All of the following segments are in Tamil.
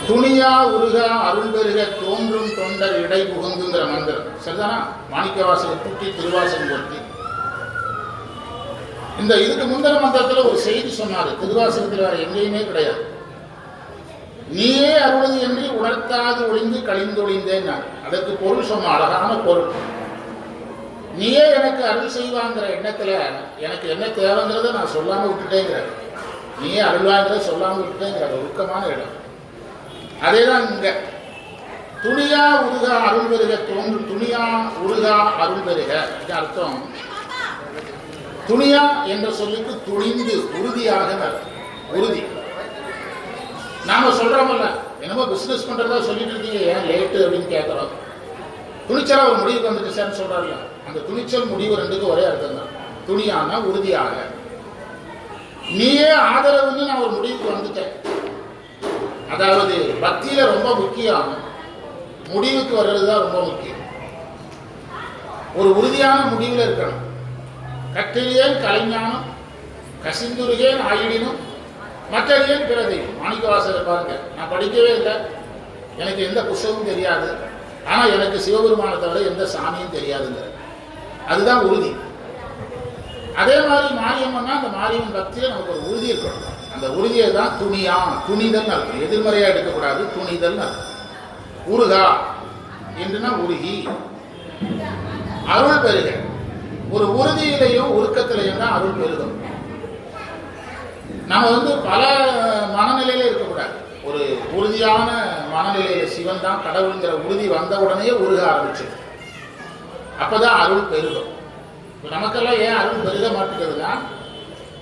துணியா உருகா அருள் பெருக தோன்றும் தொண்டர் இடை புகுந்துங்கிற மந்திரம் சரிதானா? மாணிக்கவாசகர் தூக்கி திருவாசகம் பொருத்தி இந்த இதுக்கு முந்தின மந்திரத்தில் ஒரு செய்தி சொன்னாரு. திருவாசகத்தில் வேற எங்கேயுமே கிடையாது. நீயே அருளது என்று உணர்த்தாது ஒளிந்து கழிந்தொழிந்தேன். அதற்கு பொருள் சொன்ன அழகான பொருள். நீயே எனக்கு அருள் செய்வாங்கிற எண்ணத்துல எனக்கு என்ன தேவைங்கிறத நான் சொல்லாம விட்டுட்டேங்கிறார். நீயே அருள்வாங்கிறத சொல்லாம விட்டுட்டேங்கிறார். ஒழுக்கமான இடம். அதேதான் இங்க துணியா உருகா அருள் பெருக தோன்றும். துணியா உருகா அருள் பெருக அர்த்தம். துணியா என்ற சொல்லுக்கு துணிந்து உறுதியாக உறுதி. நாம சொல்றோம்ல என்னமோ பிசினஸ் பண்றதா சொல்லிட்டு இருக்கீங்க, ஏன் லேட்டு அப்படின்னு கேட்கிறோம். துணிச்சலா ஒரு முடிவுக்கு வந்துட்டு சார் சொல்றாருல, அந்த துணிச்சல் முடிவு ரெண்டுக்கும் ஒரே அர்த்தம் தான். துணியான உறுதியாக. நீயே ஆதரவுன்னு நான் ஒரு முடிவுக்கு வந்துட்டேன். அதாவது பக்தியில ரொம்ப முக்கியம் முடிவுக்கு வர்றதுதான் ரொம்ப முக்கியம். ஒரு உறுதியான முடிவில் இருக்கணும். கற்றிலேன் கலைஞானம் கசிந்துருகேன் ஆயிடினும் மற்றறியேன் பிறதை. மாணிக்கவாசகர் பாருங்க, நான் படிக்கவே இல்லை, எனக்கு எந்த புத்தகமும் தெரியாது, ஆனா எனக்கு சிவபெருமானை தவிர எந்த சாமியும் தெரியாதுங்க. அதுதான் உறுதி. அதே மாதிரி மாரியம்மன்னா அந்த மாரியம்மன் பக்தியில நமக்கு ஒரு உறுதி இருக்கணும். அந்த உறுதியை தான் துணியா துணிதல் அர்த்தம். எதிர்மறையா எடுக்கக்கூடாது, துணிதல் அர்த்தம். உருகா என்றுனா உருகி அருள் பெருக. ஒரு உறுதியிலையும் உருக்கத்திலையும் தான் அருள் பெருகும். நம்ம பல மனநிலையில இருக்கக்கூடாது. ஒரு உறுதியான மனநிலையில சிவன் தான் கடவுளுங்கிற உறுதி வந்த உடனே உருக ஆரம்பிச்சு, அப்பதான் அருள் பெருகும். நமக்கெல்லாம் ஏன் அருள் பெருக மாட்டேங்குதுன்னா,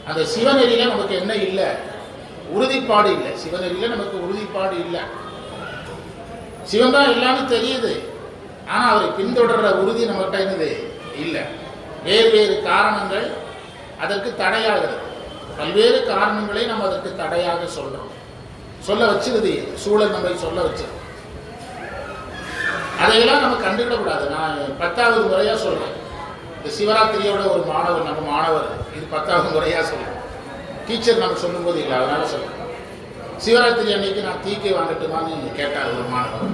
அந்த சிவநெறியில நமக்கு என்ன இல்லை? உறுதிப்பாடு இல்லை. சிவநெறியில நமக்கு உறுதிப்பாடு இல்லை. சிவன் தான் எல்லாமே தெரியுது, ஆனா அவரை பின்தொடர்ற உறுதி நம்மகிட்ட என்னது இல்லை. வேறு வேறு காரணங்கள் அதற்கு தடையாகிறது. பல்வேறு காரணங்களை நம்ம அதற்கு தடையாக சொல்றோம். சொல்ல வச்சிருது சூழல், நம்மை சொல்ல வச்சிருது. அதையெல்லாம் நம்ம கண்டுவிடக்கூடாது. நான் 10வது முறையா சொல்றேன். இந்த சிவராத்திரியோட ஒரு மாணவர், நம்ம மாணவர், இது 10வது முறையா சொல்றேன். டீச்சர் நம்ம சொல்லும் போது இல்லை, அதனால சொல்றேன். சிவராத்திரி அன்னைக்கு நான் தீக்கை வாங்கட்டுமான்னு கேட்டார் ஒரு மாணவர்.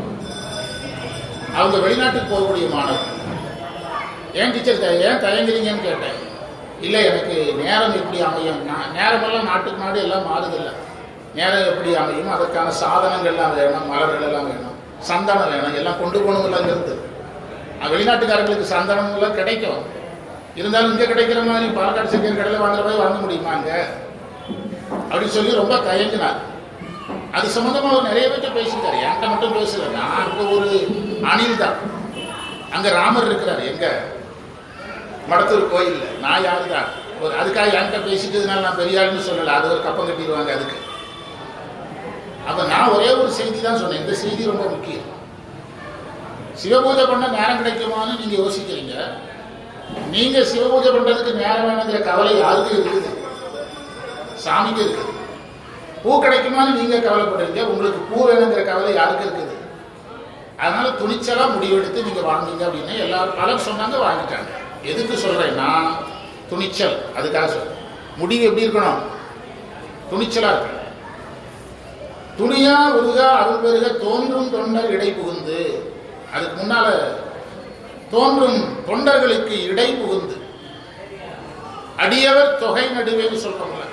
அவங்க வெளிநாட்டுக்கு போகக்கூடிய மாணவர். ஏன் டீச்சர் ஏன் தயங்குறீங்கன்னு கேட்டேன். இல்லை, எனக்கு நேரம் எப்படி அமையும்? நேரமெல்லாம் நாட்டுக்கு நாடு எல்லாம் மாறுதில்லை. நேரம் எப்படி அமையும்? அதற்கான சாதனங்கள்லாம் வேணும், மலர்கள் எல்லாம் வேணும், சந்தனம் வேணும், எல்லாம் கொண்டு போகணுங்களாங்க இருந்து. வெளிநாட்டுக்காரங்களுக்கு சந்தனம் எல்லாம் கிடைக்கும். இருந்தாலும் இங்கே கிடைக்கிற மாதிரி பாலக்காடு செங்கல் கடையில் வாங்குற மாதிரி வாங்க முடியுமா அங்க அப்படின்னு சொல்லி ரொம்ப தயங்கினார். அது சம்பந்தமா அவர் நிறைய பேர்ட்ட பேசிட்டாரு. என்கிட்ட மட்டும் பேசல. நான் அங்க ஒரு அணில் தான். அங்க ராமர் இருக்கிறாரு எங்க மடத்தூர் கோயில்ல. நான் யாருதான் அதுக்காக என்கிட்ட பேசிட்டதுனால நான் பெரிய ஆளுன்னு சொல்லலை. அது ஒரு கப்பம் கட்டிடுவாங்க அதுக்கு. அப்ப நான் ஒரே ஒரு செய்தி தான் சொன்னேன். இந்த செய்தி ரொம்ப முக்கியம். சிவபூஜை பண்ண நேரம் கிடைக்குமான்னு நீங்க யோசிக்கிறீங்க. நீங்க சிவபூஜை பண்றதுக்கு நேரம் வேணுங்கிற கவலை யாருக்கு இருக்குது? சாமிக்கு இருக்குது. பூ கிடைக்குமான்னு நீங்க கவலைப்படுறீங்க. உங்களுக்கு பூ வேணுங்கிற கவலை யாருக்கு இருக்குது? அதனால துணிச்சலா முடிவெடுத்து நீங்க வாங்குங்க அப்படின்னு எல்லாரும் பலர் சொன்னாங்க, வாங்கிட்டாங்க. எதுக்கு சொல்றேன்னா துணிச்சல், அதுக்காக சொல்றேன். முடிவு எப்படி இருக்கணும்? துணிச்சலா இருக்கணும். துணியா உருகா அருள் பெருக தோன்றும் தொண்டர் இடை புகுந்து. அதுக்கு முன்னால தோன்றும் தொண்டர்களுக்கு இடை புகுந்து. அடியவர் தொகை நடுவேன்னு சொல்றோம்ல.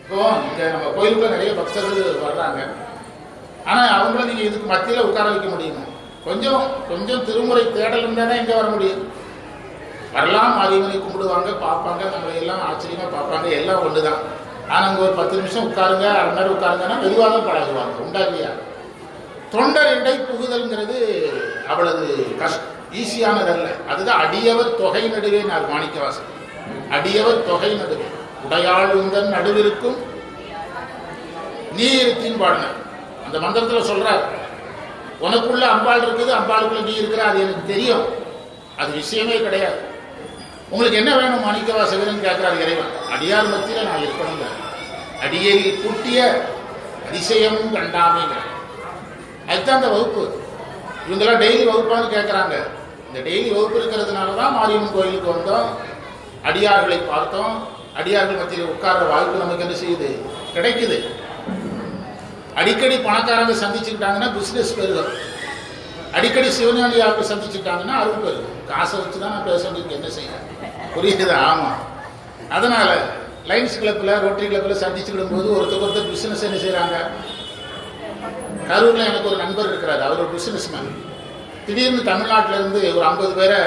இப்போ இங்க நம்ம கோயிலுக்குள்ள நிறைய பக்தர்கள் வர்றாங்க. ஆனா அவங்கள நீங்க இதுக்கு மத்தியில உட்கார வைக்க முடியுமா? கொஞ்சம் கொஞ்சம் திருமுறை தேடல் இருந்தானே இங்க வர முடியும். வரலாம், மாரியம்மனை கும்பிடுவாங்க, பார்ப்பாங்க, நம்மளை எல்லாம் ஆச்சரியமா பார்ப்பாங்க, எல்லாம் ஒண்ணுதான். ஆனா அங்க ஒரு 10 நிமிஷம் உட்காருங்க, அரை மணி நேரம் உட்காருங்கன்னா மெதுவாக தான் பழகுவாங்க. உண்டா இல்லையா? தொண்டர் இடை புகுதல்ங்கிறது அவ்வளவு ஈஸியானதல்ல. அதுதான் அடியவர் தொகை நடுவே. நான் மாணிக்கவாசகர் அடியவர் தொகை நடுவே உடையாள் உந்தன் நடுவிற்கும் நீருத்தின் பாடினார். அந்த மந்திரத்துல சொல்றார், உனக்குள்ள அம்பாள் இருக்குது, அம்பாளுக்குள்ள நீ இருக்கிற, அது எனக்கு தெரியும், அது விஷயமே கிடையாது. உங்களுக்கு என்ன வேணும் மாணிக்கவாசகர்னு கேட்கிறார் இறைவன். அடியார் மத்தியில நான் இருக்கணுங்க. அடியேறி கூட்டிய அதிசயமும் கண்டாமைங்க. அதுதான் அந்த வகுப்பு. இவங்கெல்லாம் டெய்லி வகுப்பான்னு கேட்கறாங்க. இந்த டெய்லி வகுப்பு இருக்கிறதுனாலதான் மாரியம்மன் கோயிலுக்கு வந்தோம், அடியார்களை பார்த்தோம். அடியார்கள் மத்தியில் உட்கார்ற வாய்ப்பு நமக்கு என்ன செய்யுது? கிடைக்குது. அடிக்கடி பணக்காரங்க சந்திச்சுக்கிட்டாங்கன்னா பிசினஸ் பெருகும். அடிக்கடி சிவஞானியாருக்கு சந்திச்சுட்டாங்கன்னா அருள் பெருகும். காசை வச்சு தான் நான் பேச வேண்டியது, என்ன செய்ய புரியுது? ஆமாம். அதனால லைன்ஸ் கிளப்பில் ரோட்டரி கிளப்பில் சந்திச்சுக்கிடும் போது ஒருத்தர் பிசினஸ் என்ன செய்கிறாங்க. கரூரில் எனக்கு ஒரு நண்பர் இருக்கிறார், அவர் ஒரு பிசினஸ் மேன். திடீர்னு தமிழ்நாட்டிலேருந்து ஒரு 50 பேரை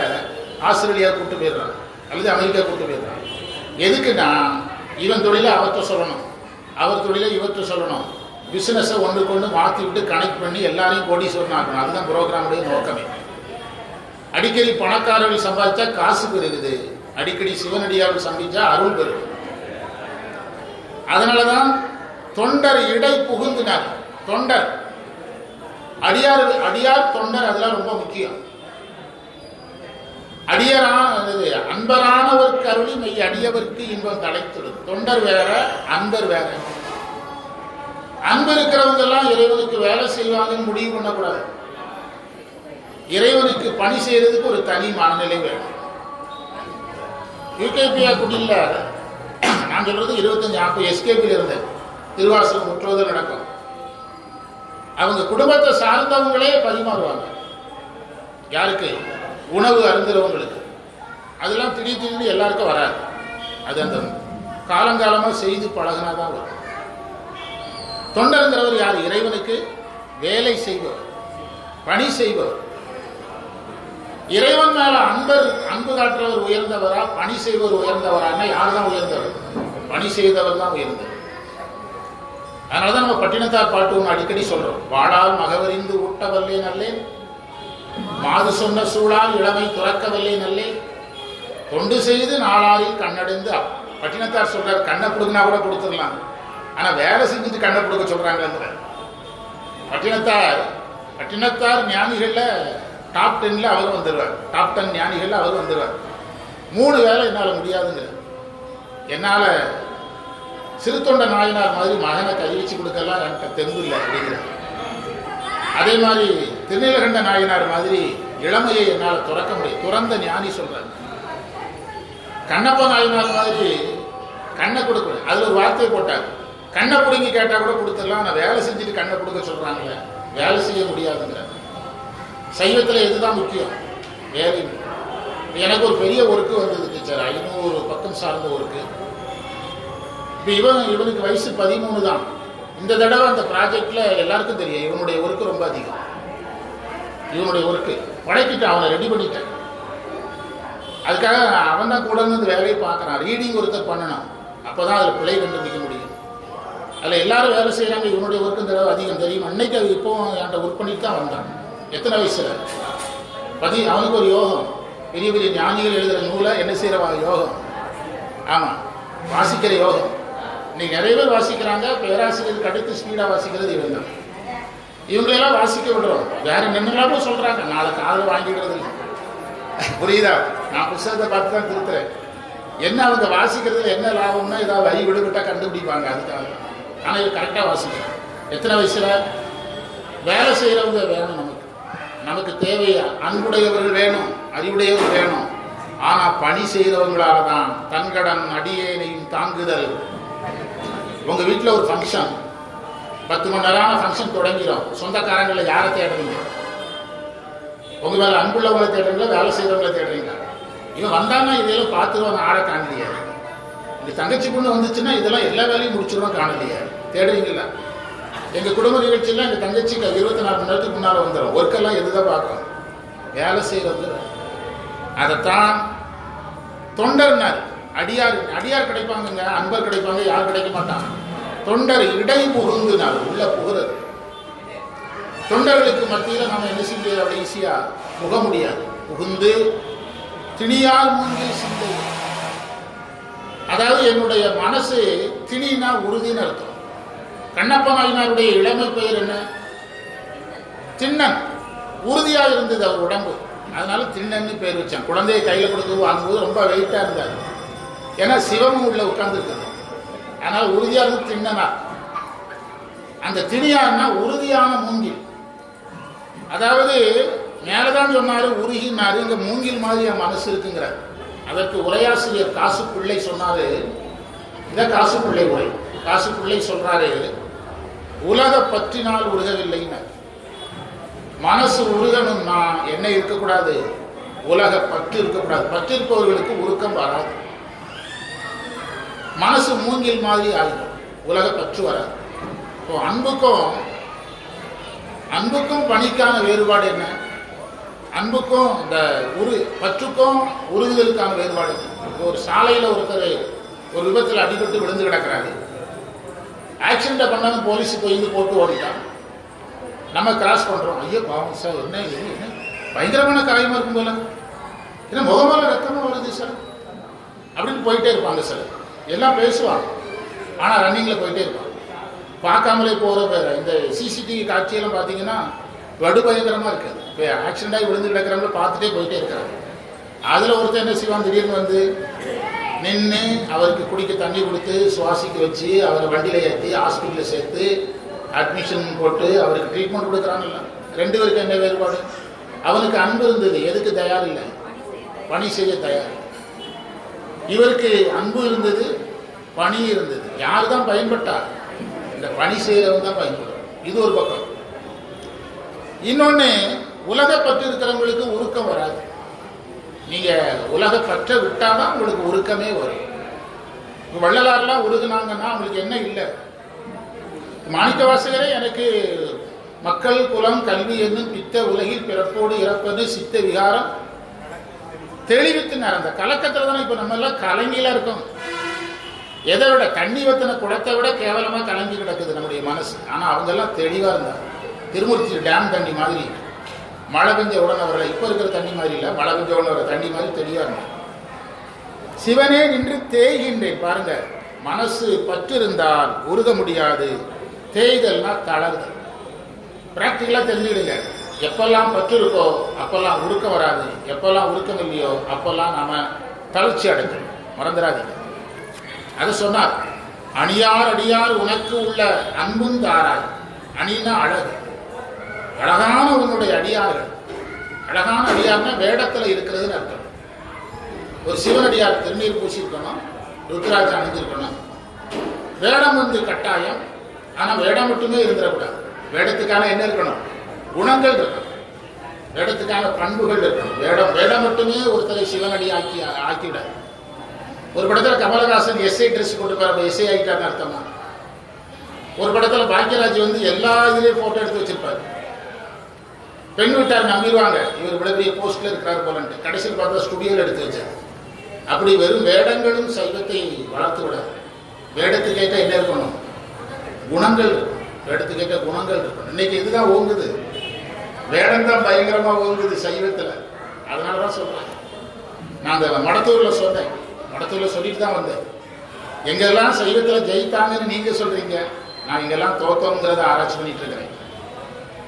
ஆஸ்திரேலியா கூப்பிட்டு போயிடுறாங்க அல்லது அமெரிக்கா கூப்பிட்டு போயிடுறாங்க. எதுக்குன்னா இவன் தொழிலை அவர்கிட்ட சொல்லணும், அவர் தொழிலை இவர்கிட்ட சொல்லணும், பிஸ்னஸை ஒன்றுக்கு ஒன்று மாற்றி விட்டு கனெக்ட் பண்ணி எல்லாரையும் கோடீஸ்வரன் ஆகணும். அதுதான் ப்ரோக்ராமுடைய நோக்கமே. அடிக்கடி பணக்காரர்கள் சம்பாதிச்சா காசு பெருகுது, அடிக்கடி சிவனடியார்கள் சந்திச்சா அருள் பெருகுது. அதனாலதான் தொண்டர் இடை புகுந்தினார். தொண்டர் அடியார் தொண்டர், அதெல்லாம் ரொம்ப முக்கியம். அன்பரானவர்க்கு அருளி மெய் அடியவர்க்கு இன்பம் தலைத்துள்ளது. தொண்டர் வேற, அன்பர் வேற. அன்பு இருக்கிறவங்க எல்லாம் இறைவனுக்கு வேலை செய்வாங்கன்னு முடிவு பண்ணக்கூடாது. இறைவனுக்கு பணி செய்யறதுக்கு ஒரு தனி மனநிலை வேணும். யூகேபியா குடியில் நான் சொல்றது 25 அப்போ எஸ்கேபியில் இருந்தேன். திருவாசகம் முற்றுவதல் நடக்கும். அவங்க குடும்பத்தை சார்ந்தவங்களே பரிமாறுவாங்க. யாருக்கு? உணவு அருந்துறவங்களுக்கு. அதெல்லாம் திடீர்னு எல்லாருக்கும் வராது. அது அந்த காலங்காலமாக செய்து பழகினாதான் வரும். தொண்டருங்கிறவர் யார்? இறைவனுக்கு வேலை செய்பவர், பணி செய்பவர். இறைவன் மேல அன்பு காட்டுறவர் உயர்ந்தவரா, பணி செய்பவர் உயர்ந்தவரான்னா யார் தான் உயர்ந்தவர்? பணி செய்தவர் தான் உயர்ந்தவர். அதனாலதான் நம்ம பட்டினத்தார் பாட்டு ஒன்று அடிக்கடி சொல்றோம். வாடால் மகவறிந்து ஊட்டவல்லே நல்லே, மாது சொன்ன சூழால் இளமை துறக்கவில்லை நல்லே, தொண்டு செய்து நாளாரில் கண்ணடைந்து. பட்டினத்தார் சொல்றாரு, கண்ணை கொடுக்குனா கூட கொடுத்துடலாம், ஆனா வேலை செஞ்சுட்டு கண்ணை கொடுக்க சொல்றாங்க. பட்டினத்தார் ஞானிகள்ல டாப் 10ல அவர் வந்துடுவார். டாப் 10 ஞானிகள்ல அவர் வந்துடுவார். 3 வேலை என்னால முடியாதுங்க. என்னால சிறுத்தொண்ட நாயனார் மாதிரி மகனை கை வச்சு கொடுக்கலாம் எனக்கு தெம்பு இல்லை அப்படிங்கிறார். அதே மாதிரி திருநீலகண்ட நாயனார் மாதிரி இளமையை என்னால் துறக்க முடியும், துறந்த ஞானி சொல்றாரு. கண்ணப்ப நாயனார் மாதிரி கண்ணை கொடுக்க, அதுல ஒரு வார்த்தையை போட்டார், கண்ணை பிடுங்கி கேட்டா கூட கொடுத்துடலாம், நான் வேலை செஞ்சுட்டு கண்ணை கொடுக்க சொல்றாங்களே, வேலை செய்ய முடியாதுங்கிறார். சைவத்தில் எதுதான் முக்கியம்? வேலை. எனக்கு ஒரு பெரிய ஒர்க்கு வந்தது டீச்சர், 500 பக்கம் சார்ந்த ஒர்க்கு. இப்போ இவனுக்கு வயசு 13 தான். இந்த தடவை அந்த ப்ராஜெக்ட்ல எல்லாருக்கும் தெரியும் இவனுடைய ஒர்க்கு ரொம்ப அதிகம். இவனுடைய ஒர்க்கு படைக்கிட்டு அவனை ரெடி பண்ணிட்டேன். அதுக்காக அவன் தான் கூட இருந்து வேலையை பார்க்கறான். ரீடிங் ஒருத்தர் பண்ணணும், அப்போதான் அதில் பிழை கண்டுபிடிக்க முடியும். அதில் எல்லாரும் வேலை செய்யறாங்க. இவனுடைய ஒர்க்கு இந்த தடவை அதிகம் தெரியும். அன்னைக்கு அது இப்போ என்கிட்ட ஒர்க் பண்ணிட்டு தான் வந்தான். எத்தனை வயசுல? அவனுக்கு ஒரு யோகம். பெரிய பெரிய ஞானிகள் எழுதுகிற நூலை என்ன செய்யற யோகம். ஆமா, வாசிக்கிற யோகம். இன்னைக்கு நிறைய பேர் வாசிக்கிறாங்க. பேராசிரியருக்கு அடுத்து ஸ்பீடா வாசிக்கிறது இவங்க. இவங்களெல்லாம் வாசிக்க விடுறோம். வேற நின்றுலாமோ சொல்றாங்க, நாளை காதல் வாங்கிடுறது இல்லை. புரியுதா? நான் புத்தகத்தை பார்த்து தான் திருத்துறேன். என்ன அவங்க வாசிக்கிறதுல என்ன லாபம்னா ஏதாவது வழி விடுவிட்டா கண்டுபிடிப்பாங்க, அதுக்காக. ஆனால் இவங்க கரெக்டாக வாசிக்கிறேன். எத்தனை வயசுல? வேலை செய்யறவங்க வேணும். நமக்கு தேவையா அன்புடையவர்கள் வேணும், அறிவுடையவர்கள் வேணும். ஆனா பணி செய்கிறவங்களால தான் தன்கடன் அடியேனையும் தாங்குதல். உங்க வீட்டில் ஒரு ஃபங்க்ஷன், 10 மணி நேரம் ஃபங்க்ஷன் தொடங்கிடும். சொந்தக்காரங்களை யாரை தேடுறீங்க? உங்க மேல அன்புள்ளவங்களை தேடுறீங்களா, வேலை செய்யறவங்களை தேடுறீங்களா? இவன் வந்தான்னா இதெல்லாம் பார்த்துருவாங்க, ஆட காணலையா? இந்த தங்கச்சி பொண்ணு வந்துச்சுன்னா இதெல்லாம் எல்லா வேலையும் முடிச்சிருவோம், காணலையா? தேடுறீங்களா? எங்க குடும்ப நிகழ்ச்சியெல்லாம் எங்க தங்கச்சிக்கு 24 மணி நேரத்துக்கு முன்னால வந்துடும். ஒர்க்கெல்லாம் எதுதான் பார்க்கும்? வேலை செய்யறது. அதைத்தான் தொண்டர்னார். அடியார் கிடைப்பாங்க, அன்பர் கிடைப்பாங்க, யார் கிடைக்க மாட்டாங்க. தொண்டர் இடை புகுந்துனார், உள்ள புகுறது. தொண்டர்களுக்கு மத்தியில் நம்ம என்ன செய்ய முடியாது, அவ்வளவு ஈஸியா புக முடியாது. புகுந்து திணியால் மூங்கில் சிந்தை. அதாவது என்னுடைய மனசு திணினா உறுதின்னு அர்த்தம். கண்ணப்ப நாயனாருடைய இளமை பெயர் என்ன? திண்ணன். உறுதியாக இருந்தது அவர் உடம்பு, அதனால திண்ணன்னு பேர் வச்சான். குழந்தையை கையில் கொடுத்து வாங்கும்போது ரொம்ப வெயிட்டா இருந்தார். ஏன்னா சிவமும் உள்ள உட்கார்ந்து இருக்குது, அதனால உறுதியா இருந்து திண்ணனா. அந்த திணியார்னா உறுதியான மூங்கில். அதாவது மேலதான் சொன்னாரு உருகினாரு, இங்க மூங்கில் மாதிரி என் மனசு இருக்குங்கிறார். அதற்கு உரையாசிரியர் காசுப்பிள்ளை சொன்னாரு. இதான் காசுப்பிள்ளை உரை. காசுப்பிள்ளை சொல்றாரு, உலக பற்றினால் உருகவில்லைன்னு. மனசு உருகணும்னா என்ன இருக்கக்கூடாது? உலக பற்று இருக்கக்கூடாது. பற்று இருப்பவர்களுக்கு உருக்கம் வராது. மனசு மூங்கில் மாதிரி ஆகிடும், உலக பற்று வராது. இப்போ அன்புக்கும் பணிக்கான வேறுபாடு என்ன? அன்புக்கும் இந்த பற்றுக்கும் உருகுதலுக்கான வேறுபாடு என்ன? இப்போ ஒரு சாலையில் ஒருத்தர் ஒரு விபத்தில் அடிபட்டு விழுந்து கிடக்கிறாரு. ஆக்சிடென்ட் பண்ணாலும் போலீஸு போய் போட்டு ஓடிட்டான். நம்ம கிராஸ் பண்ணுறோம், ஐயோ பாவம் சார், என்ன பயங்கரமான காயமாக இருக்கும் போல, ஏன்னா முகமெல்லாம் ரத்தமாக வருது சார் அப்படின்னு போயிட்டே இருப்பாங்க சார். எல்லாம் பேசுவாங்க, ஆனால் ரன்னிங்கில் போயிட்டே இருப்பாங்க. பார்க்காமலே போகிற பேர் இந்த சிசிடிவி காட்சியெல்லாம் பார்த்தீங்கன்னா படுபயங்கரமாக இருக்காது. இப்போ ஆக்சிடென்ட் ஆகி விழுந்து கிடக்கிறவங்கள பார்த்துட்டே போயிட்டே இருக்கிறாங்க. அதில் ஒருத்தர் என்ன செய்வான், திடீர்னு வந்து நின்று அவருக்கு குடிக்க தண்ணி கொடுத்து சுவாசிக்க வச்சு அவரை வண்டியில் ஏற்றி ஹாஸ்பிட்டலில் சேர்த்து அட்மிஷன் போட்டு அவருக்கு ட்ரீட்மெண்ட் கொடுக்குறாங்கல்ல. ரெண்டு பேருக்கு என்ன வேறுபாடு? அவனுக்கு அன்பு இருந்தது, எதுக்கு தயார் இல்லை? பணி செய்ய தயார். இவருக்கு அன்பு இருந்தது, பணி இருந்தது. யார் தான் பயன்பட்டார்? இந்த பணி செய்கிறவங்க தான் பயன்படும். இது ஒரு பக்கம். இன்னொன்று, உலக பற்று இருக்கிறவங்களுக்கு உருக்கம் வராது. நீங்கள் உலக பற்றை விட்டாதான் உங்களுக்கு உருக்கமே வரும். வள்ளலாரெல்லாம் உருகுனாங்கன்னா அவங்களுக்கு என்ன இல்லை? மாணிக்கவாசகரே எனக்கு மக்கள் குலம் கல்வி என்னும் பித்த உலகில் பிறப்போடு இறப்பது சித்த விகாரம் தெளிவித்து நடந்த கலக்கத்தில் தானே இப்போ நம்ம எல்லாம் கலங்கிலாம் இருக்கோம். எதை விட தண்ணி வத்தின குடத்தை விட கேவலமாக கலங்கி கிடக்குது நம்முடைய மனசு. ஆனால் அவங்கெல்லாம் தெளிவாக இருந்தாங்க. திருமூர்த்தி டேம் தண்ணி மாதிரி, மழை பெஞ்ச உடனே வரல. இப்போ இருக்கிற தண்ணி மாதிரி இல்லை, மழை பெஞ்ச உடனே வர தண்ணி மாதிரி தெளிவாக இருந்தாங்க. சிவனே நின்று தேய்கின்றேன். பாருங்க, மனசு பற்று இருந்தால் உருக முடியாது. தேய்தல்னா தளர்தல். பிராக்டிக்கலாக தெரிஞ்சுக்கிடுங்க. எப்பெல்லாம் பற்று இருக்கோ அப்பெல்லாம் உருக்கம் வராது. எப்பெல்லாம் உருக்கம் இல்லையோ அப்பெல்லாம் நாம தளர்ச்சி அடைஞ்சிடும். மறந்துடாதீங்க. அது சொன்னார், அணியார் அடியார் உனக்கு உள்ள அன்பும் தாராய். அணினா அழகு, அழகான உன்னுடைய அடியார்கள். அழகான அடியார்னா வேடத்தில் இருக்கிறதுன்னு அர்த்தம். ஒரு சிவனடியார் திருநீர் பூசியிருக்கணும், ருத்ராட்சம் அணிஞ்சிருக்கணும். வேடம் வந்து கட்டாயம், ஆனால் வேடம் மட்டுமே இருந்துடக்கூடாது. வேடத்துக்கான என்ன இருக்கணும்? குணங்கள் இருக்கணும். வேடத்துக்கான பண்புகள் இருக்கணும். வேடம் மட்டுமே ஒருத்தரை சிவனடி ஆக்கிவிடாது. ஒரு படத்தில் கமலஹாசன் எஸ்ஐ ட்ரெஸ் கொண்டு போற எஸ்ஐ ஆகிட்டான்னு அர்த்தமா? ஒரு படத்தில் பாக்கியராஜ் வந்து எல்லா இதுலேயும் போட்டோ எடுத்து வச்சிருப்பாரு. பெண் வீட்டார் நம்பிடுவாங்க, இவர் இவ்வளவு பெரிய போஸ்ட்ல இருக்கிறார் போலன்ட்டு. கடைசியில் பார்த்தா ஸ்டுடியோவில் எடுத்து வச்சார். அப்படி வெறும் வேடங்களும் சைவத்தை வளர்த்து விடாது. வேடத்துக்கு கேட்ட என்ன இருக்கணும்? குணங்கள் இருக்கணும். வேடத்துக்கு கேட்ட குணங்கள் இருக்கணும். இன்னைக்கு இதுதான் ஓங்குது, வேடம் தான் பயங்கரமா ஓங்குது சைவத்தில். அதனாலதான் சொல்றேன். நான் அந்த மடத்தூர்ல சொன்னேன், மடத்தூர்ல சொல்லிட்டு தான் வந்தேன். எங்கெல்லாம் சைவத்தில் ஜெயித்தாங்கன்னு நீங்க சொல்றீங்க, நான் இங்கெல்லாம் தோத்தோங்கிறத ஆராய்ச்சி பண்ணிட்டு இருக்கிறேன்.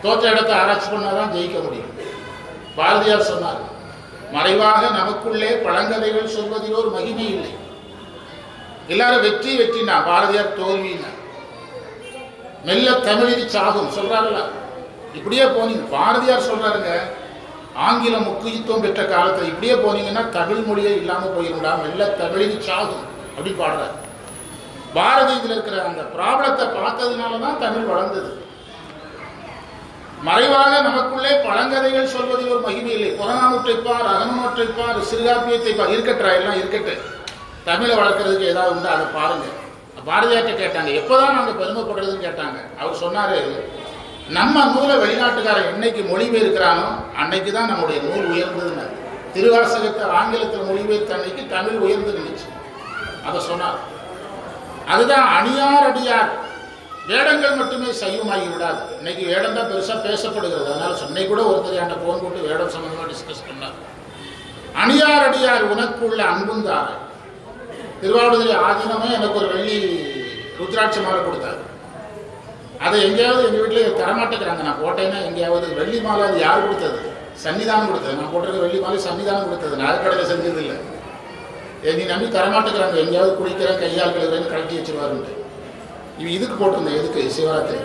தோற்ற இடத்தை ஆராய்ச்சி பண்ணாதான் ஜெயிக்க முடியும். பாரதியார் சொன்னார், மறைவாக நமக்குள்ளே பழங்கதைகள் சொல்வதில் ஒரு மகிமை இல்லை. எல்லாரும் வெற்றி வெற்றினா, பாரதியார் தோல்வினா. மெல்ல தமிழில் சாகும் சொல்றாருல்ல, இப்படியே போனீங்க. பாரதியார் சொல்றாருங்க, ஆங்கிலம் முக்கியத்துவம் பெற்ற காலத்தில் இப்படியே போனீங்கன்னா தமிழ் மொழியே இல்லாமல் போயிருந்தா மெல்ல தமிழில் சாகும் அப்படின்னு பாடுறாரு. பாரதி இதில் இருக்கிற அந்த ப்ராப்ளத்தை பார்த்ததுனாலதான் தமிழ் வளர்ந்தது. மறைவாக நமக்குள்ளே பழங்கதைகள் சொல்வதில் ஒரு மகிமை இல்லை. புறநானூற்றைப்பார், அகநானூற்றைப்பார், சிறுகாப்பியத்தைப்பார், இருக்கட்டா எல்லாம் இருக்கட்டு. தமிழை வளர்க்கறதுக்கு ஏதாவது உண்டா அதை பாருங்க. பாரதியார்ட்ட கேட்டாங்க, எப்போதான் நாங்கள் பெருமைப்படுறதுன்னு கேட்டாங்க. அவர் சொன்னாரு, நம்ம நூலை வெளிநாட்டுக்காரன் என்னைக்கு மொழிபெயர்க்கிறானோ அன்னைக்கு தான் நம்முடைய நூல் உயர்ந்ததுன்னு. திருவாசகத்தை ஆங்கிலத்தில் மொழிபெயர்த்த அன்னைக்கு தமிழ் உயர்ந்து நின்றுச்சு. அதை சொன்னார். அதுதான் அணியார் அடியார். வேடங்கள் மட்டுமே சைவமாகி விடாது. இன்னைக்கு வேடம் தான் பெருசாக பேசப்படுகிறது. அதனால சொன்னை கூட ஒருத்தர் என்கிட்ட போன் போட்டு வேடம் சம்பந்தமாக டிஸ்கஸ் பண்ணார். அணியார் அடியார் உனக்குள்ள அன்பும் தார. திருவாவடுதுறை ஆதீனமே எனக்கு ஒரு வெள்ளி ருத்ராட்ச மாலை கொடுத்தாரு. அதை எங்கேயாவது எங்கள் வீட்டில் தரமாட்டேங்கிறாங்க. நான் போட்டேன்னா எங்கேயாவது வெள்ளி மாலை அது யார் கொடுத்தது? சன்னிதானம் கொடுத்தது. நான் போட்டிருக்க வெள்ளி மாலை சன்னிதானம் கொடுத்தது, நகைக்கடையில் செஞ்சது இல்லை. என்னை நம்பி தரமாட்டேங்கிறாங்க. எங்கேயாவது குடிக்கிறேன் கையால் கழுவுறேன்னு கழட்டி வச்சுருவாருன்ட்டு. இதுக்கு போட்டிருந்தேன், எதுக்கு? சிவராத்திரி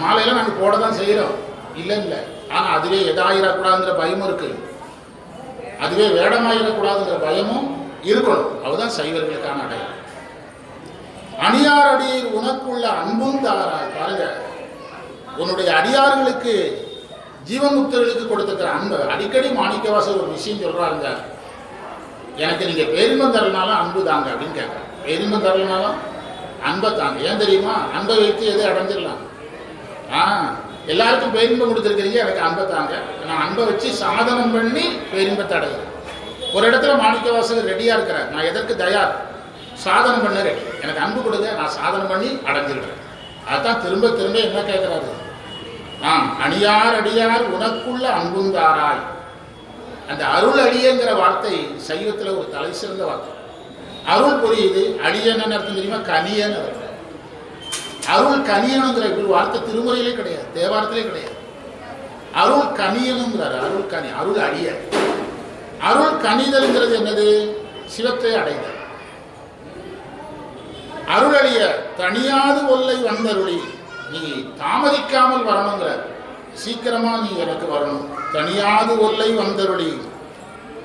மாலையெல்லாம் நாங்கள் போட தான் செய்கிறோம், இல்லை இல்லை. ஆனால் அதுவே எதாயிடக்கூடாதுங்கிற பயமும் இருக்கு, அதுவே வேடமாயிடக்கூடாதுங்கிற பயமும் இருக்கணும். அதுதான் சைவர்களுக்கான அடையாளம். அடியார் அடியீர் உனக்குள்ள அன்பும் தாராய். பாருங்க, உன்னுடைய அடியார்களுக்கு ஜீவன்முக்தர்களுக்கு கொடுத்துக்கிற அன்பு. அடிக்கடி மாணிக்கவாசர் ஒரு விஷயம் சொல்றாருங்க, எனக்கு நீங்க பேரின்பம் தரனாலும் அன்பு தாங்க அப்படின்னு கேட்கறேன். பேரின்பம் தரலனாலும் அன்பை தாங்க. ஏன் தெரியுமா? அன்பை வைத்து எதை அடைஞ்சிடலாம். எல்லாருக்கும் பேரின்பம் கொடுத்துருக்கிறீங்க, எனக்கு அன்பை தாங்க. நான் அன்பை வச்சு சாதனம் பண்ணி பேரின்பத்தை அடைகிறேன். ஒரு இடத்துல மாணிக்கவாசகர் ரெடியா இருக்கிறார், நான் எதற்கு தயார், சாதனம் பண்ண ரெடி, எனக்கு அன்பு கொடுங்க, நான் சாதனம் பண்ணி அடைஞ்சிடுறேன். அதுதான் திரும்ப திரும்ப என்ன கேட்கிறாரு, அணியார் அடியார் உனக்குள்ள அன்பும் தாராய். அந்த அருள் அடியங்கிற வார்த்தை சைவத்துல ஒரு தலை சிறந்த வார்த்தை. அருள் புரியுது, அடியன்னு அர்த்தம் தெரியுமா? கனியன்னு அர்த்தம். அருள் கனியனுங்கிற வார்த்தை திருமுறையிலே கிடையாது, தேவாரத்திலே கிடையாது. அருள் கனியனுங்கிறார். அருள் கனி, அருள் அடிய. அருள் கனிதல்ங்கிறது என்னது? சிவத்தை அடைதல். அருள் அடிய தனியாது ஒல்லை வந்தருளி, நீ தாமதிக்காமல் வரணுங்கிற, சீக்கிரமா நீ எனக்கு வரணும். தனியாது ஒல்லை வந்தருளி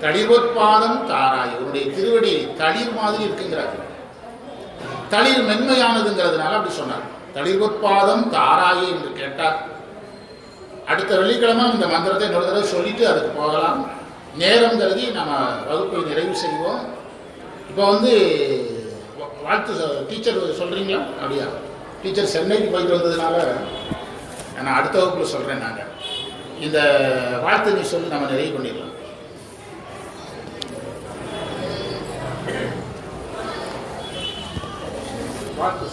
தளிர்வற்பாதம் தாராய். உன்னுடைய திருவடி தளிர் மாதிரி இருக்குங்கிறார். தளிர் மென்மையானதுங்கிறதுனால அப்படி சொன்னார். தளிர்வற்பாதம் தாராயே என்று கேட்டார். அடுத்த வெள்ளிக்கிழமை இந்த மந்திரத்தை இன்னொரு தடவை சொல்லிட்டு அதுக்கு போகலாம். நேரம் கருதி நம்ம வகுப்பை நிறைவு செய்வோம். இப்போ வாழ்த்து டீச்சர் சொல்றீங்களா? அப்படியா? டீச்சர் சென்னைக்கு போயிட்டு வந்ததுனால நான் அடுத்த வகுப்புல சொல்றேன். நாங்கள் இந்த வாழ்த்து நீ சொல்லி நம்ம நிறைவு பண்ணிடலாம். வாழ்த்து